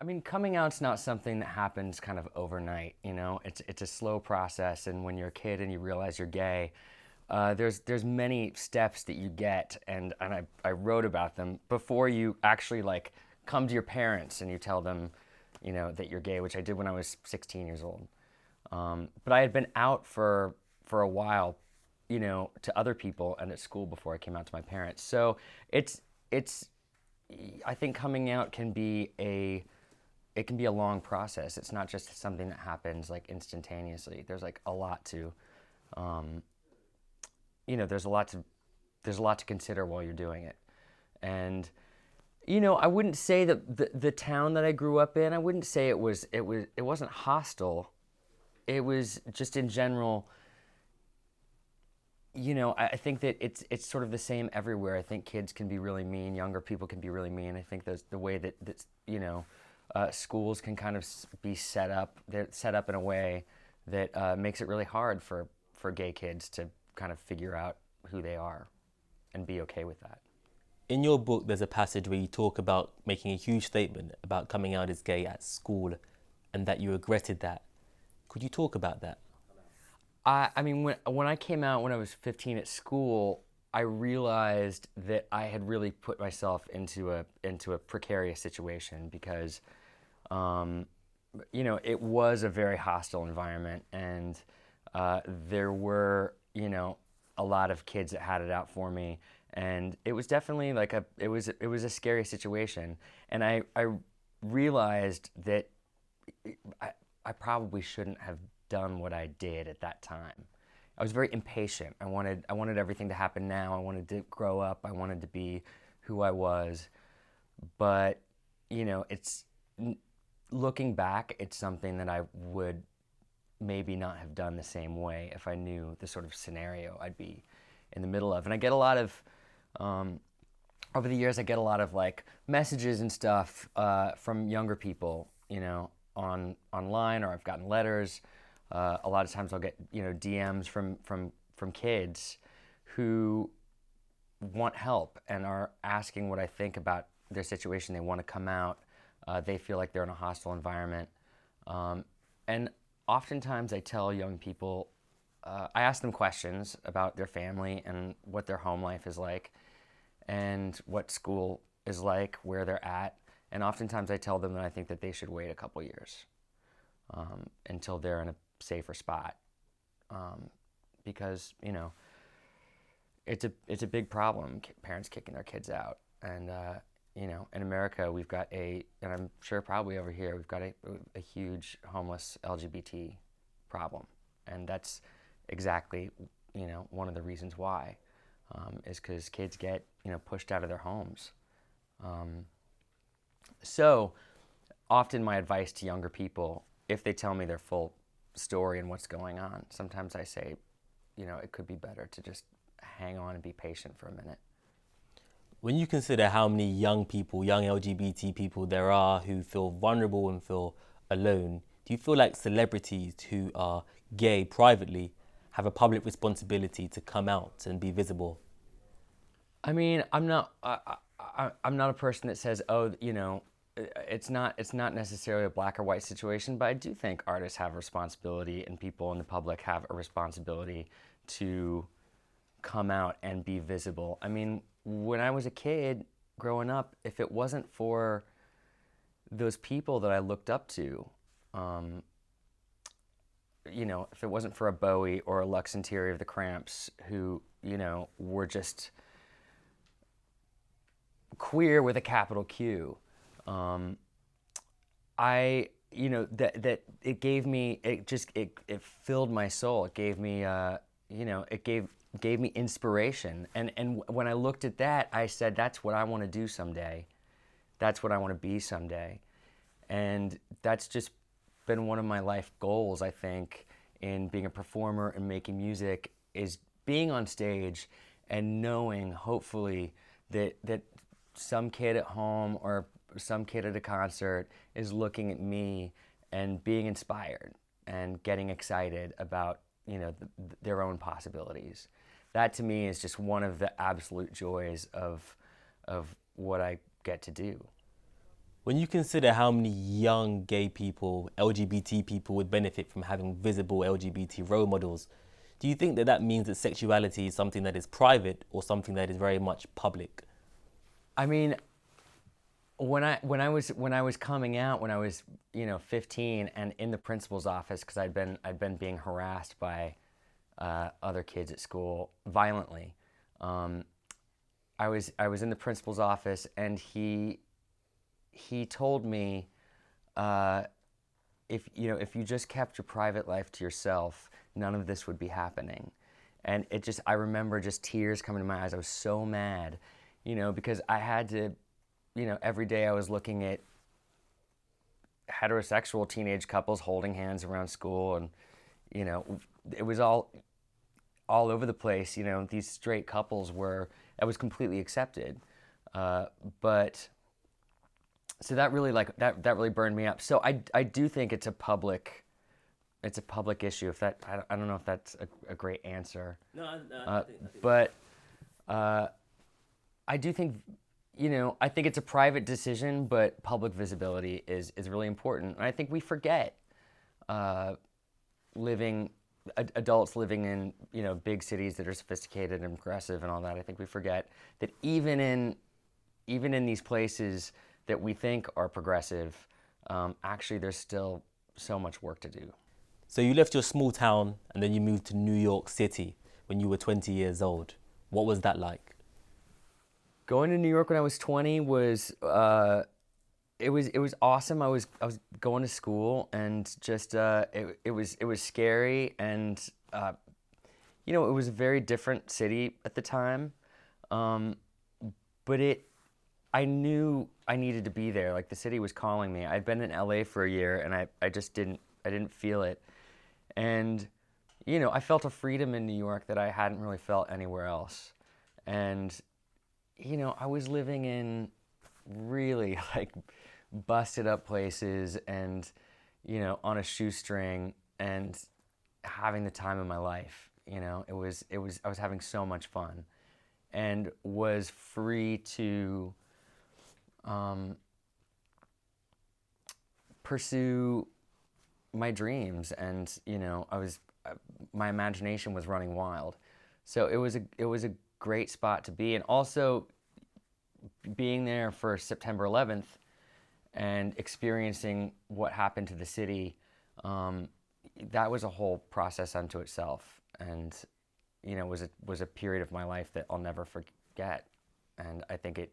I mean, coming out's not something that happens kind of overnight, you know? It's a slow process, and when you're a kid and you realize you're gay, there's many steps that you get, and I wrote about them before you actually like come to your parents and you tell them, you know, that you're gay, which I did when I was 16 years old. But I had been out for a while, you know, to other people and at school before I came out to my parents. So it's I think coming out can be a long process. It's not just something that happens like instantaneously. There's like a lot to, um, you know, there's a lot to consider while you're doing it. And you know, I wouldn't say that the town that I grew up in, I wouldn't say it wasn't hostile. It was just in general, you know, I think that it's sort of the same everywhere. I think kids can be really mean, younger people can be really mean. I think the way that you know, schools can kind of be set up. They're set up in a way that makes it really hard for gay kids to kind of figure out who they are and be okay with that. In your book, there's a passage where you talk about making a huge statement about coming out as gay at school and that you regretted that. Could you talk about that? I mean, when I came out when I was 15 at school, I realized that I had really put myself into a precarious situation because, um, you know, it was a very hostile environment, and there were, you know, a lot of kids that had it out for me, and it was definitely like it was a scary situation, and I realized that I, I probably shouldn't have done what I did at that time. I was very impatient. I wanted everything to happen now. I wanted to grow up. I wanted to be who I was. But, you know, looking back, it's something that I would maybe not have done the same way if I knew the sort of scenario I'd be in the middle of. And I get a lot of um, over the years, I get a lot of like messages and stuff from younger people, you know, online, or I've gotten letters. A lot of times I'll get, you know, DMs from kids who want help and are asking what I think about their situation. They want to come out. They feel like they're in a hostile environment. And oftentimes I tell young people, I ask them questions about their family and what their home life is like and what school is like, where they're at. And oftentimes I tell them that I think that they should wait a couple years until they're in a safer spot, because you know it's a big problem. Parents kicking their kids out, and you know, in America we've got and I'm sure probably over here we've got a huge homeless LGBT problem, and that's exactly, you know, one of the reasons why, is because kids get, you know, pushed out of their homes. Um, so often my advice to younger people, if they tell me their full story and what's going on, sometimes I say, you know, it could be better to just hang on and be patient for a minute. When you consider how many young people, young LGBT people there are who feel vulnerable and feel alone, do you feel like celebrities who are gay privately have a public responsibility to come out and be visible? I mean, I'm not a person that says, oh, you know, it's not necessarily a black or white situation, but I do think artists have a responsibility and people in the public have a responsibility to come out and be visible. I mean, when I was a kid growing up, if it wasn't for those people that I looked up to, um, you know, if it wasn't for a Bowie or a Lux Interior of the Cramps, who, you know, were just queer with a capital Q, um, you know, that it gave me, it filled my soul. It gave me, you know, it gave me inspiration. And when I looked at that, I said, that's what I want to do someday. That's what I want to be someday. And that's just been one of my life goals, I think, in being a performer and making music, is being on stage and knowing, hopefully, that some kid at home or some kid at a concert is looking at me and being inspired and getting excited about, you know, their own possibilities. That to me is just one of the absolute joys of what I get to do. When you consider how many young gay people, LGBT people would benefit from having visible LGBT role models, do you think that that means that sexuality is something that is private or something that is very much public? I mean, when I was coming out, when I was 15 and in the principal's office, because I'd been being harassed by other kids at school violently. Um, I was in the principal's office, and he told me, uh, if you just kept your private life to yourself, none of this would be happening. And I remember just tears coming to my eyes. I was so mad, because I had to, every day I was looking at heterosexual teenage couples holding hands around school, and, it was all over the place. These straight couples it was completely accepted. But so that really that really burned me up. So I do think it's a public issue. If that I don't know if that's a great answer. No, But I do think I think it's a private decision, but public visibility is really important. And I think we forget living adults living in big cities that are sophisticated and progressive and all that. I think we forget that even in these places that we think are progressive, actually there's still so much work to do. So you left your small town and then you moved to New York City when you were 20 years old. What was that like? Going to New York when I was 20 was it was awesome. I was going to school, and just it was scary, and it was a very different city at the time, but I knew I needed to be there. Like, the city was calling me. I'd been in LA for a year, and I just didn't feel it, and I felt a freedom in New York that I hadn't really felt anywhere else, and I was living in really busted up places, and on a shoestring, and having the time of my life. I was having so much fun, and was free to pursue my dreams, and my imagination was running wild. So it was a great spot to be. And also being there for September 11th and experiencing what happened to the city, that was a whole process unto itself, and was a period of my life that I'll never forget. And I think it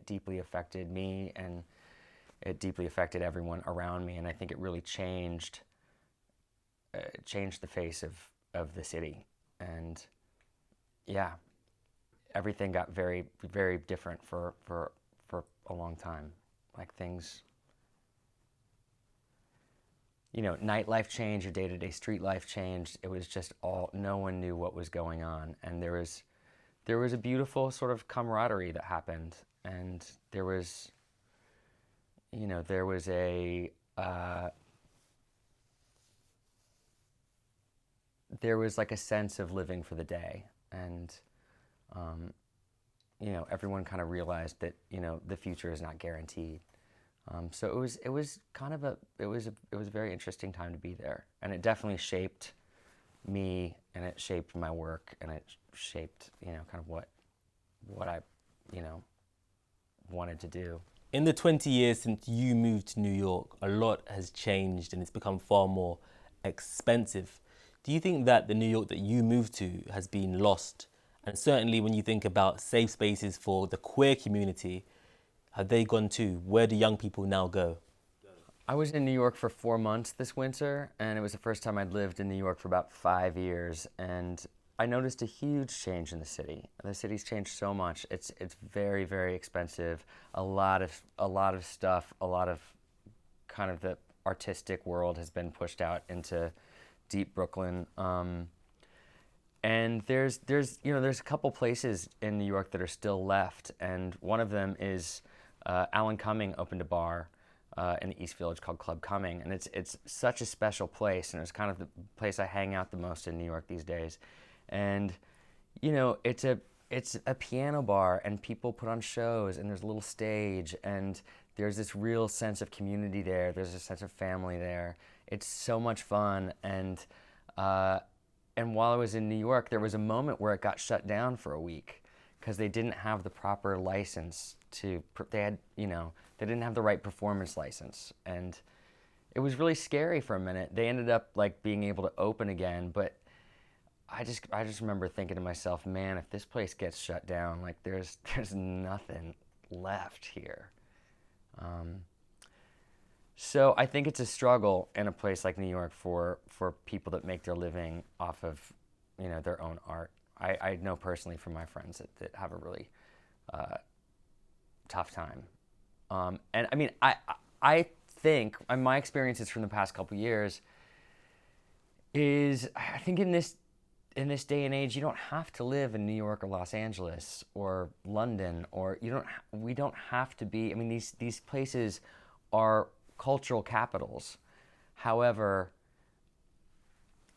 deeply affected me, and it deeply affected everyone around me, and I think it really changed the face of the city. And yeah, everything got very, very different for a long time. Like, things, nightlife changed, your day-to-day street life changed. It was just no one knew what was going on, and there was a beautiful sort of camaraderie that happened, and there was like a sense of living for the day, and everyone kind of realized that the future is not guaranteed. So it was a very interesting time to be there, and it definitely shaped me, and it shaped my work, and it shaped kind of what I wanted to do. In the 20 years since you moved to New York, a lot has changed and it's become far more expensive. Do you think that the New York that you moved to has been lost? And certainly when you think about safe spaces for the queer community, have they gone too? Where do young people now go? I was in New York for 4 months this winter, and it was the first time I'd lived in New York for about 5 years, and I noticed a huge change in the city. The city's changed so much. It's very, very expensive. A lot of stuff, a lot of kind of the artistic world has been pushed out into deep Brooklyn. And there's a couple places in New York that are still left, and one of them is Alan Cumming opened a bar in the East Village called Club Cumming, and it's such a special place, and it's kind of the place I hang out the most in New York these days. And it's a piano bar, and people put on shows, and there's a little stage, and There's this real sense of community there. There's a sense of family there. It's so much fun. And while I was in New York, there was a moment where it got shut down for a week because they didn't have the proper license they didn't have the right performance license. And it was really scary for a minute. They ended up like being able to open again, but I just remember thinking to myself, man, if this place gets shut down, like there's nothing left here. So I think it's a struggle in a place like New York for people that make their living off of, their own art. I know personally from my friends that have a really tough time. And I mean, I think my experiences from the past couple years is I think in this day and age, you don't have to live in New York or Los Angeles or London, or we don't have to be. I mean, these places are cultural capitals. However,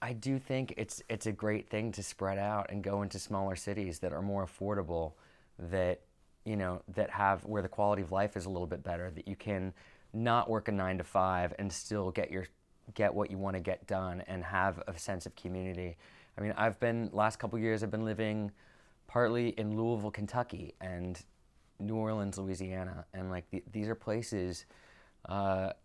I do think it's a great thing to spread out and go into smaller cities that are more affordable, that have where the quality of life is a little bit better, that you can not work a 9 to 5 and still get what you want to get done and have a sense of community. I mean, last couple of years I've been living partly in Louisville, Kentucky, and New Orleans, Louisiana, and like these are places that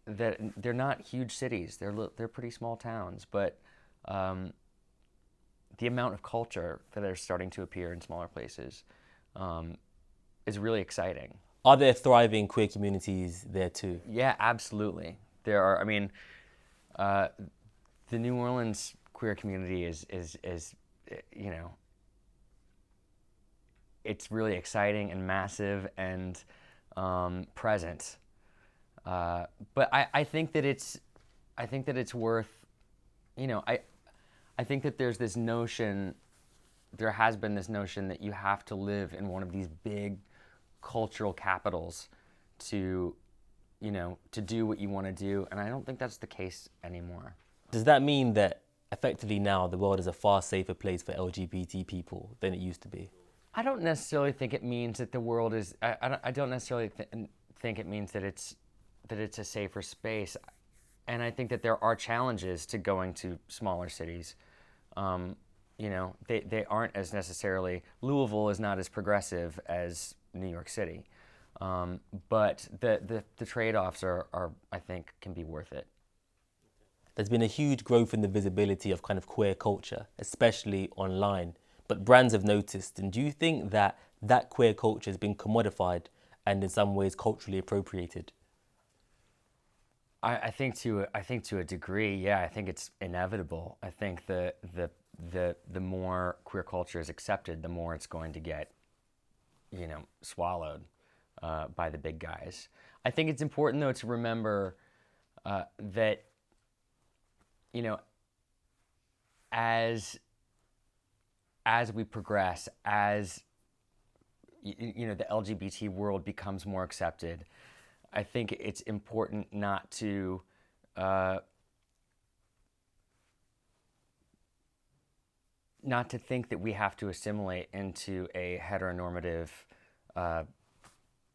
they're not huge cities. They're pretty small towns, but the amount of culture that are starting to appear in smaller places is really exciting. Are there thriving queer communities there too? Yeah, absolutely. There are. I mean, the New Orleans queer community is it's really exciting and massive and present. But I think that it's worth, I think that there has been this notion that you have to live in one of these big cultural capitals to do what you want to do, and I don't think that's the case anymore. Does that mean that effectively now the world is a far safer place for LGBT people than it used to be? I don't necessarily think it means that the world is. I don't necessarily think it means that it's a safer space, and I think that there are challenges to going to smaller cities. They aren't as necessarily. Louisville is not as progressive as New York City, but the trade-offs are I think can be worth it. There's been a huge growth in the visibility of kind of queer culture, especially online. But brands have noticed. And do you think that queer culture has been commodified and in some ways culturally appropriated? I think to a degree, yeah. I think it's inevitable. I think the more queer culture is accepted, the more it's going to get, swallowed by the big guys. I think it's important though to remember that, as we progress, as the LGBT world becomes more accepted, I think it's important not to think that we have to assimilate into a heteronormative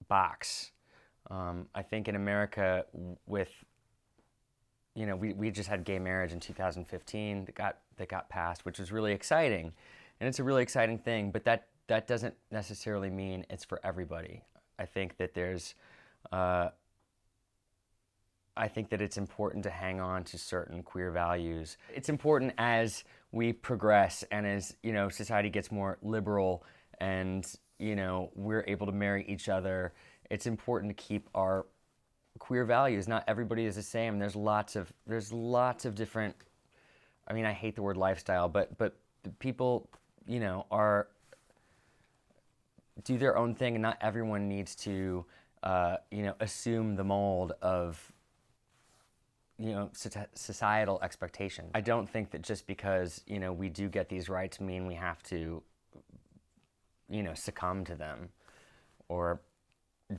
box. I think in America, with we just had gay marriage in 2015 that got passed, which was really exciting, and it's a really exciting thing. But that doesn't necessarily mean it's for everybody. I think that it's important to hang on to certain queer values. It's important as we progress and as society gets more liberal and we're able to marry each other. It's important to keep our queer values. Not everybody is the same. There's lots of different. I mean, I hate the word lifestyle, but people do their own thing, and not everyone needs to assume the mold of societal expectations. I don't think that just because we do get these rights mean we have to succumb to them or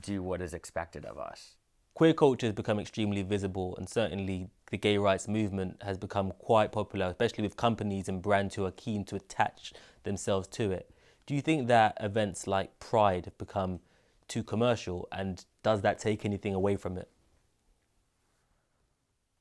do what is expected of us. Queer culture has become extremely visible, and certainly the gay rights movement has become quite popular, especially with companies and brands who are keen to attach themselves to it. Do you think that events like Pride have become too commercial, and does that take anything away from it?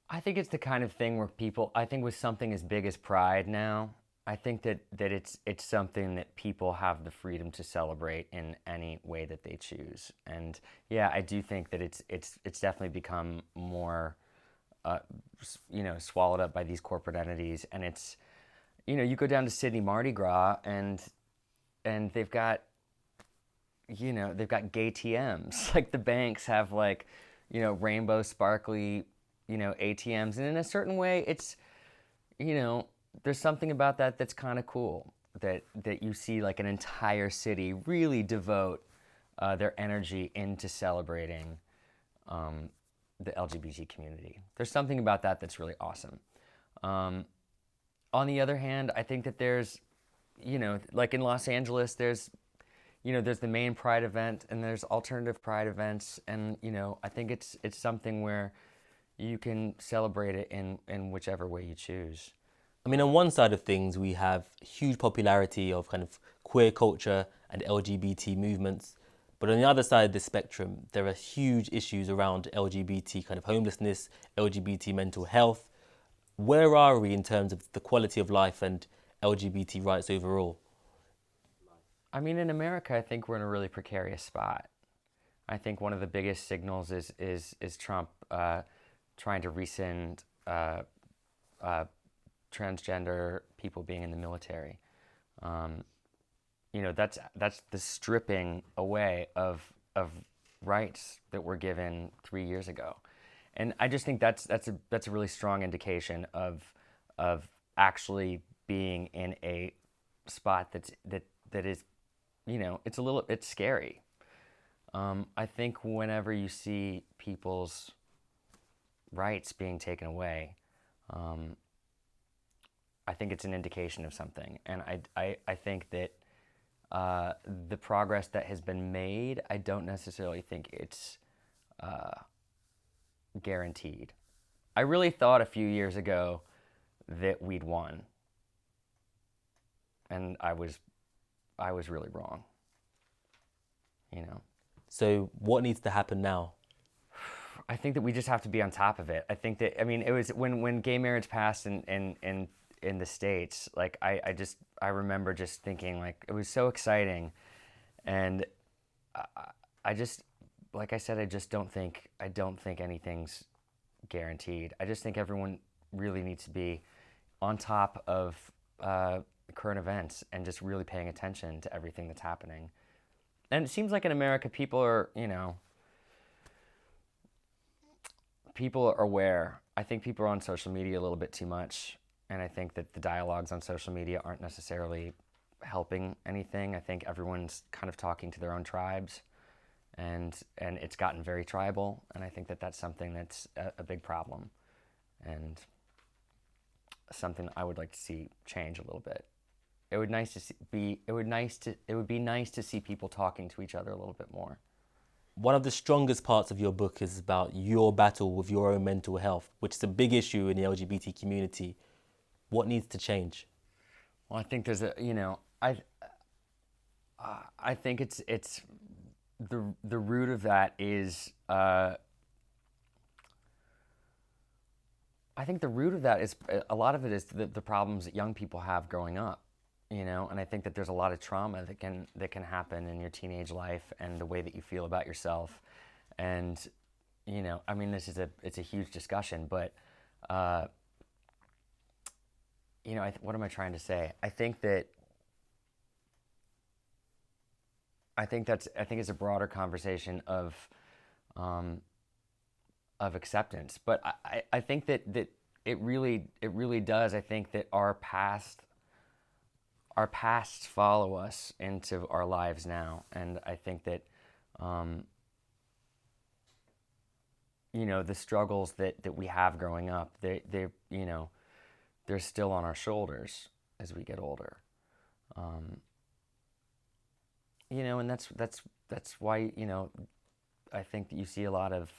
I think it's the kind of thing where people, I think with something as big as Pride now, I think that it's something that people have the freedom to celebrate in any way that they choose. And yeah, I do think that it's definitely become more, swallowed up by these corporate entities. And it's, you go down to Sydney Mardi Gras and they've got, they've got gay TMs. Like the banks have like, rainbow sparkly, ATMs. And in a certain way, it's, there's something about that that's kind of cool. That you see like an entire city really devote their energy into celebrating the LGBT community. There's something about that that's really awesome. On the other hand, I think that there's, like in Los Angeles, there's the main Pride event and there's alternative Pride events, and I think it's something where you can celebrate it in whichever way you choose. I mean, on one side of things, we have huge popularity of kind of queer culture and LGBT movements. But on the other side of the spectrum, there are huge issues around LGBT kind of homelessness, LGBT mental health. Where are we in terms of the quality of life and LGBT rights overall? I mean, in America, I think we're in a really precarious spot. I think one of the biggest signals is Trump trying to rescind transgender people being in the military. That's the stripping away of rights that were given 3 years ago, and I just think that's a really strong indication of actually being in a spot that is, it's scary. I think whenever you see people's rights being taken away, I think it's an indication of something. And I think that the progress that has been made, I don't necessarily think it's guaranteed. I really thought a few years ago that we'd won. And I was really wrong. So what needs to happen now? I think that we just have to be on top of it. I think that, it was when gay marriage passed in the States, like I remember just thinking like it was so exciting, and I just, like I said, I don't think anything's guaranteed. I just think everyone really needs to be on top of current events and just really paying attention to everything that's happening. And it seems like in America, people are aware. I think people are on social media a little bit too much. And I think that the dialogues on social media aren't necessarily helping anything. I think everyone's kind of talking to their own tribes, and it's gotten very tribal. And I think that that's something that's a big problem, and something I would like to see change a little bit. It would be nice to see people talking to each other a little bit more. One of the strongest parts of your book is about your battle with your own mental health, which is a big issue in the LGBT community. What needs to change? Well, I think there's I think it's the root of that is I think the root of that is a lot of it is the problems that young people have growing up, and I think that there's a lot of trauma that can happen in your teenage life and the way that you feel about yourself, and it's a huge discussion, but what am I trying to say? I think it's a broader conversation of acceptance. But I think that it really does. I think that our pasts follow us into our lives now, and I think that the struggles that we have growing up, they're still on our shoulders as we get older. And that's why, I think that you see a lot of,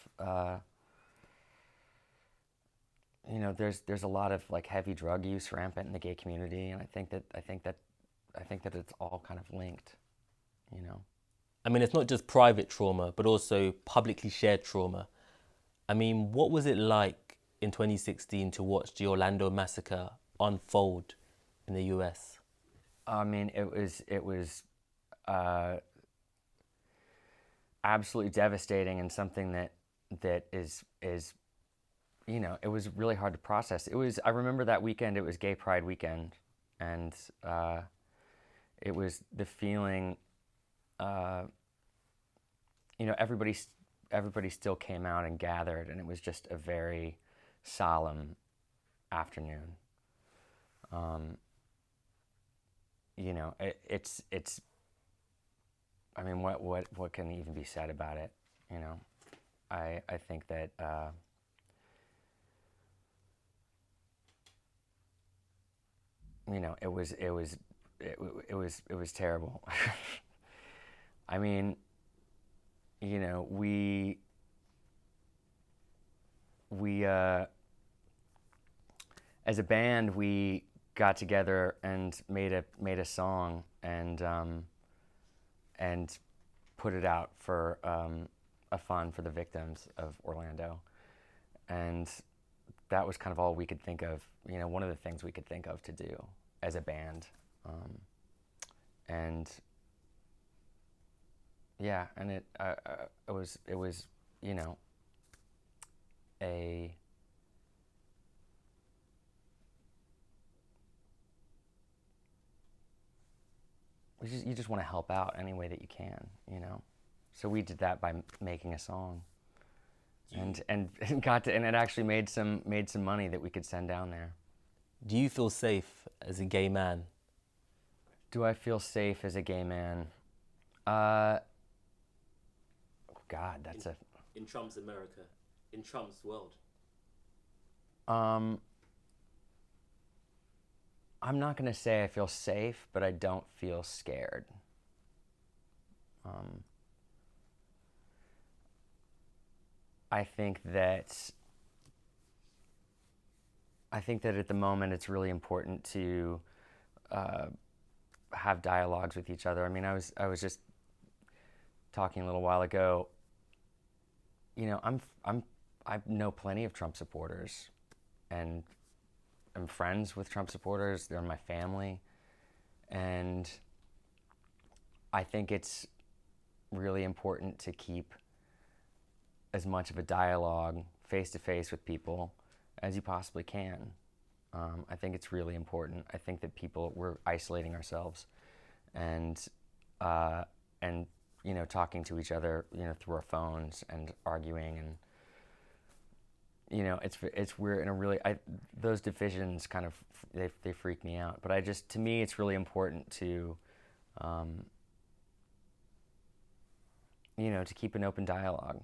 there's a lot of like heavy drug use rampant in the gay community, and I think that it's all kind of linked. I mean, it's not just private trauma, but also publicly shared trauma. I mean, what was it like in 2016 to watch the Orlando massacre unfold in the US? I mean, it was uh, absolutely devastating, and something that is it was really hard to process. I remember that weekend. It was Gay Pride weekend, and it was the feeling. Uh, everybody still came out and gathered, and it was just a very solemn afternoon. Um, it's. I mean, what can even be said about it? You know, I think that it was terrible. I mean, we as a band, we got together and made a song, and put it out for a fund for the victims of Orlando, and that was kind of all we could think of. One of the things we could think of to do as a band, and yeah, and it was a you just want to help out any way that you can. So we did that by making a song, and and it actually made some money that we could send down there. Do you feel safe as a gay man? Do I feel safe as a gay man? Uh, God, that's a. In Trump's America, in Trump's world. Um, I'm not gonna say I feel safe, but I don't feel scared. Um, I think that at the moment it's really important to uh, have dialogues with each other. I mean, I was just talking a little while ago. I know plenty of Trump supporters, and I'm friends with Trump supporters. They're my family, and I think it's really important to keep as much of a dialogue face to face with people as you possibly can. I think it's really important. I think that we're isolating ourselves, and uh, and talking to each other through our phones and arguing, and we're in a really those divisions kind of they freak me out. But to me it's really important to to keep an open dialogue.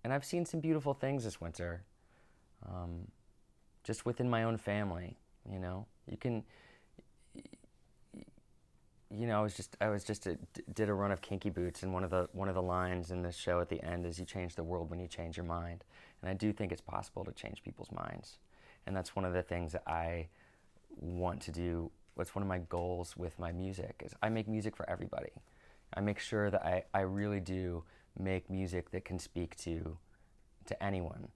And I've seen some beautiful things this winter, just within my own family. You can. Did a run of Kinky Boots, and one of the lines in the show at the end is, "You change the world when you change your mind." And I do think it's possible to change people's minds, and that's one of the things that I want to do. What's one of my goals with my music is I make music for everybody. I make sure that I really do make music that can speak to anyone.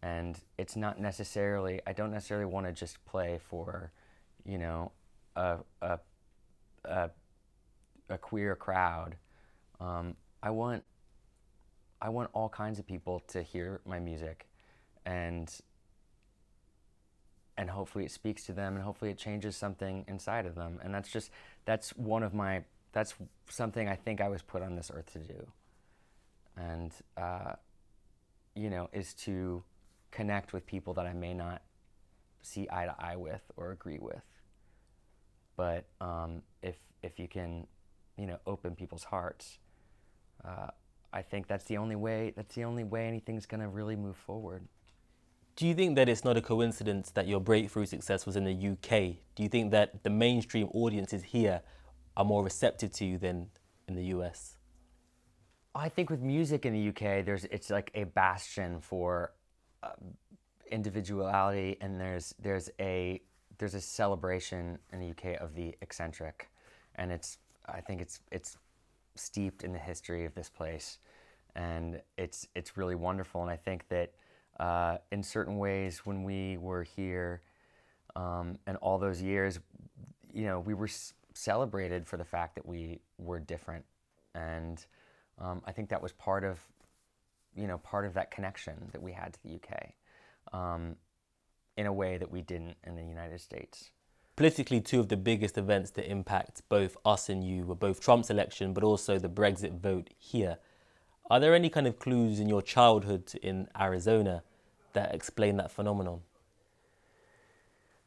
And it's not necessarily, I don't necessarily want to just play for, a, a, a, a queer crowd. I want all kinds of people to hear my music, and hopefully it speaks to them, and hopefully it changes something inside of them. And that's something I think I was put on this earth to do. And, is to connect with people that I may not see eye to eye with or agree with. But if you can, open people's hearts, I think that's the only way anything's gonna really move forward. Do you think that it's not a coincidence that your breakthrough success was in the UK? Do you think that the mainstream audiences here are more receptive to you than in the US? I think with music in the UK, it's like a bastion for individuality, and there's a celebration in the UK of the eccentric, and I think it's steeped in the history of this place, and it's really wonderful. And I think that in certain ways, when we were here, and all those years, we were celebrated for the fact that we were different, and I think that was part of that connection that we had to the UK, in a way that we didn't in the United States. Politically, two of the biggest events that impact both us and you were both Trump's election, but also the Brexit vote here. Are there any kind of clues in your childhood in Arizona that explain that phenomenon?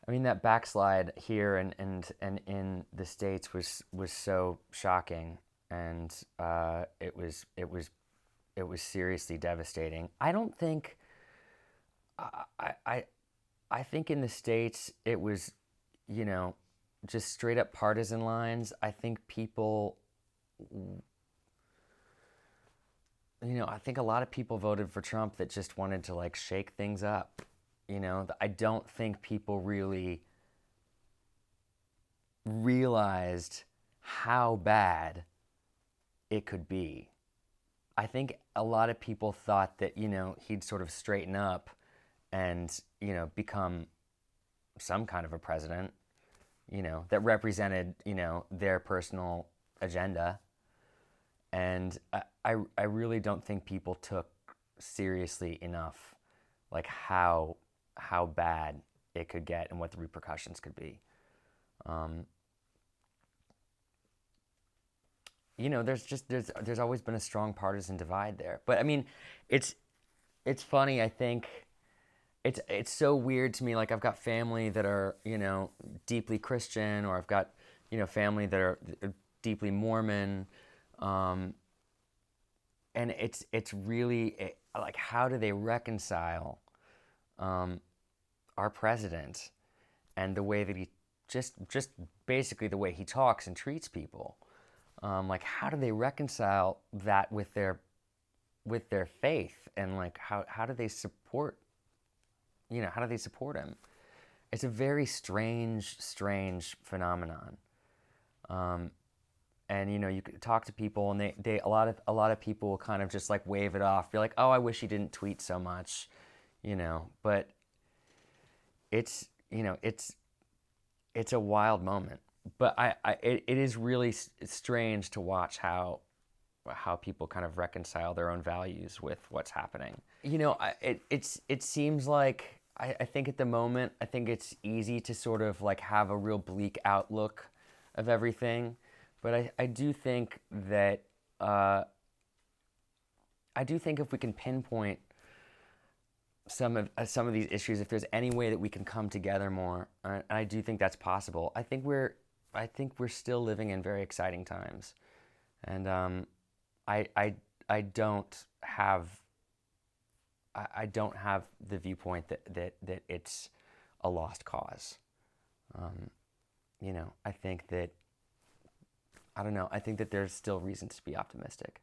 I mean, that backslide here and in the States was so shocking, and it was seriously devastating. I don't think I think in the States it was, just straight up partisan lines. I think people, I think a lot of people voted for Trump that just wanted to like shake things up. I don't think people really realized how bad it could be. I think a lot of people thought that, he'd sort of straighten up and, become some kind of a president, that represented, their personal agenda. And I really don't think people took seriously enough, like how bad it could get and what the repercussions could be. There's always been a strong partisan divide there. But I mean, it's funny. I think it's so weird to me. Like, I've got family that are, deeply Christian, or I've got, family that are deeply Mormon. And it's really like, how do they reconcile our president and the way that he just basically the way he talks and treats people? Like, how do they reconcile that with their faith, and like how do they support him? It's a very strange phenomenon. And you could talk to people, and they a lot of people will kind of just like wave it off, be like, oh, I wish he didn't tweet so much, but it's a wild moment. But it is really strange to watch how people kind of reconcile their own values with what's happening. It seems like, I think at the moment, I think it's easy to sort of like have a real bleak outlook of everything. But I do think that if we can pinpoint some of these issues, if there's any way that we can come together more, I do think that's possible. I think we're still living in very exciting times, and I don't have the viewpoint that it's a lost cause. I think that, I don't know, I think that there's still reasons to be optimistic.